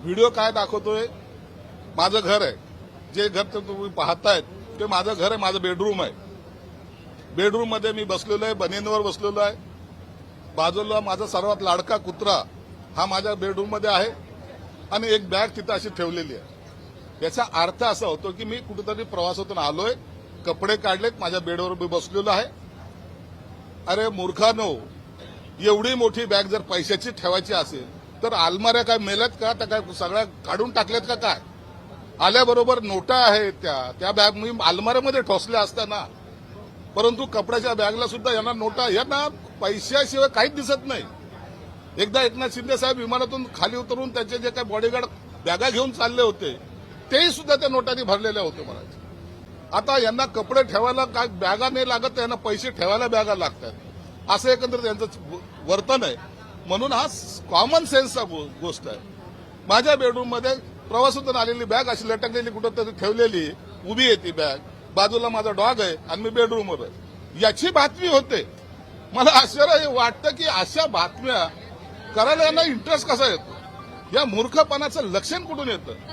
Video काय दाखवतोय? माझं घर आहे, जे घर तुम्ही पाहतायत ते माझं घर आहे, माझं बेडरूम आहे. बेडरूम मध्ये मी बसलेलो आहे, बनियनवर बसलेलो आहे. बाजूला माझा सर्वात लाडका कुत्रा हा माझ्या बेडरूम मध्ये आहे आणि एक बॅग तिथं अशी ठेवलेली आहे. याचा अर्थ असा होतो की मी कुठेतरी प्रवासातून आलोय, कपडे काढलेत, माझ्या बेडवर मी बसलेलो आहे. अरे मूर्खानो, एवढी मोठी बॅग जर पैशाची ठेवायची असेल तर अलमाऱ्या काय मेल्यात का? त्या काय सगळ्या काढून टाकल्यात का? काय आल्याबरोबर नोटा आहेत त्या बॅग मी अलमाऱ्यामध्ये ठोसल्या असताना, परंतु कपड्याच्या बॅगला सुद्धा यांना नोटा, यांना पैशाशिवाय काहीच दिसत नाही. एकदा एकनाथ शिंदे साहेब विमानातून खाली उतरून त्यांचे जे काही बॉडीगार्ड बॅगा घेऊन चालले होते तेही सुद्धा त्या नोटांनी भरलेल्या होते महाराज. आता यांना कपडे ठेवायला काय बॅगा नाही लागत, यांना पैसे ठेवायला बॅगा लागतात, असं एकंदरीत यांचं वर्तन आहे. म्हणून हा कॉमन सेन्सचा गोष्ट आहे. माझ्या बेडरूम मध्ये प्रवासातून आलेली बॅग अशी लटकलेली कुठंतरी ठेवलेली उभी आहे ती बॅग, बाजूला माझा डॉग आहे आणि मी बेडरूमवर आहे, याची बातमी होते. मला आश्चर्य वाटतं की अशा बातम्या करायला यांना इंटरेस्ट कसा येतो? या मूर्खपणाचं लक्षण कुठून येतं?